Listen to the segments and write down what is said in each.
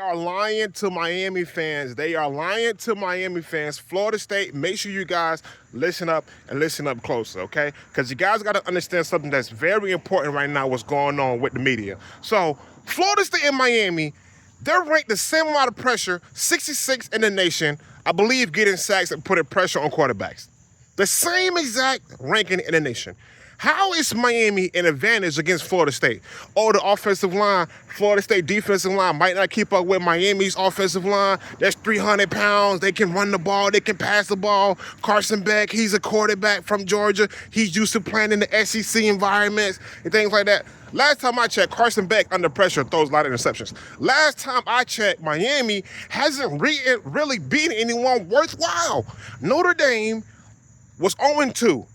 are lying to Miami fans. They are lying to Miami fans. Florida State, make sure you guys listen up and listen up closer, okay? Because you guys got to understand something that's very important right now, what's going on with the media. So, Florida State and Miami, they're ranked the same amount of pressure, 66 in the nation, I believe, getting sacks and putting pressure on quarterbacks. The same exact ranking in the nation. How is Miami an advantage against Florida State? Oh, the offensive line, Florida State defensive line might not keep up with Miami's offensive line. That's 300 pounds. They can run the ball. They can pass the ball. Carson Beck, he's a quarterback from Georgia. He's used to playing in the SEC environments and things like that. Last time I checked, Carson Beck under pressure throws a lot of interceptions. Last time I checked, Miami hasn't really beaten anyone worthwhile. Notre Dame was 0-2.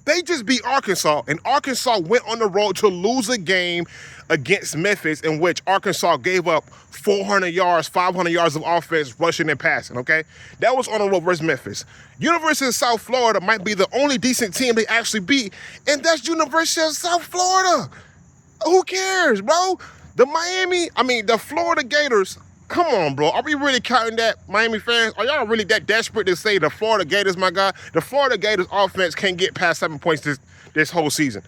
They just beat Arkansas, and Arkansas went on the road to lose a game against Memphis in which Arkansas gave up 400 yards, 500 yards of offense, rushing and passing, okay? That was on the road versus Memphis. University of South Florida might be the only decent team they actually beat, and that's University of South Florida. Who cares, bro? The Florida Gators, come on, bro. Are we really counting that, Miami fans? Are y'all really that desperate to say the Florida Gators, my God? The Florida Gators offense can't get past 7 points this whole season.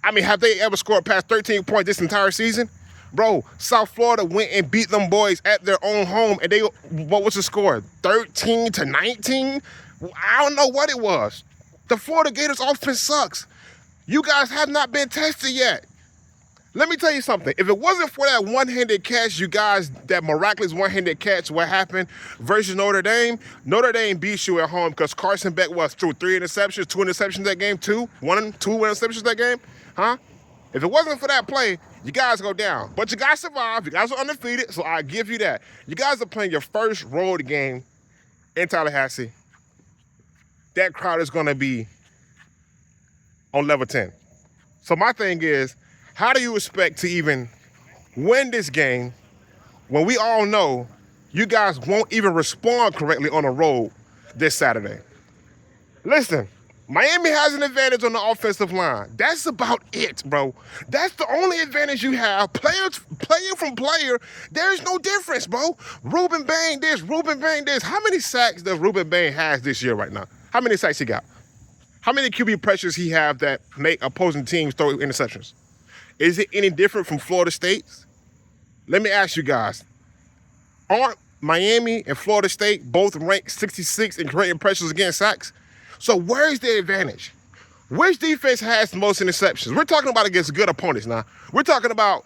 Have they ever scored past 13 points this entire season? Bro, South Florida went and beat them boys at their own home, and what was the score? 13-19? I don't know what it was. The Florida Gators offense sucks. You guys have not been tested yet. Let me tell you something. If it wasn't for that one-handed catch, you guys, that miraculous one-handed catch, what happened versus Notre Dame beat you at home because Carson Beck was through 3 interceptions, 2 interceptions that game, 2 interceptions that game, huh? If it wasn't for that play, you guys go down. But you guys survived. You guys are undefeated, so I give you that. You guys are playing your first road game in Tallahassee. That crowd is going to be on level 10. So my thing is, how do you expect to even win this game when we all know you guys won't even respond correctly on the road this Saturday? Listen, Miami has an advantage on the offensive line. That's about it, bro. That's the only advantage you have. Player from player, there's no difference, bro. Ruben Bain this. How many sacks does Ruben Bain has this year right now? How many sacks he got? How many QB pressures he have that make opposing teams throw interceptions? Is it any different from Florida State's? Let me ask you guys. Aren't Miami and Florida State both ranked 66 in creating pressures against sacks? So where's the advantage? Which defense has the most interceptions? We're talking about against good opponents now. We're talking about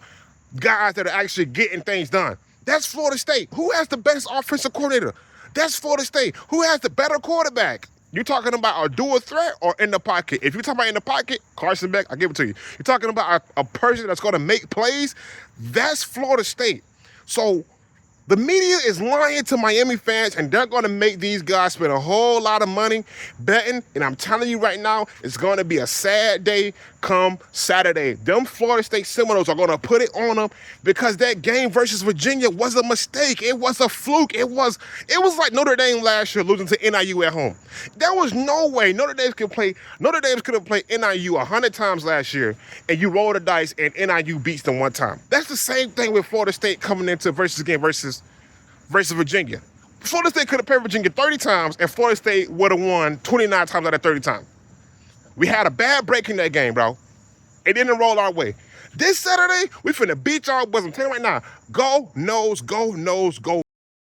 guys that are actually getting things done. That's Florida State. Who has the best offensive coordinator? That's Florida State. Who has the better quarterback? You're talking about a dual threat or in the pocket? If you're talking about in the pocket, Carson Beck, I give it to you. You're talking about a person that's going to make plays, that's Florida State. So the media is lying to Miami fans, and they're going to make these guys spend a whole lot of money betting. And I'm telling you right now, it's going to be a sad day come Saturday. Them Florida State Seminoles are going to put it on them because that game versus Virginia was a mistake. It was a fluke. It was like Notre Dame last year losing to NIU at home. There was no way Notre Dame could have played NIU 100 times last year, and you roll the dice and NIU beats them one time. That's the same thing with Florida State coming into versus Virginia. Florida State could have played Virginia 30 times, and Florida State would have won 29 times out of 30 times. We had a bad break in that game, bro. It didn't roll our way. This Saturday, we finna beat y'all boys. I'm telling you right now, go, nose, go,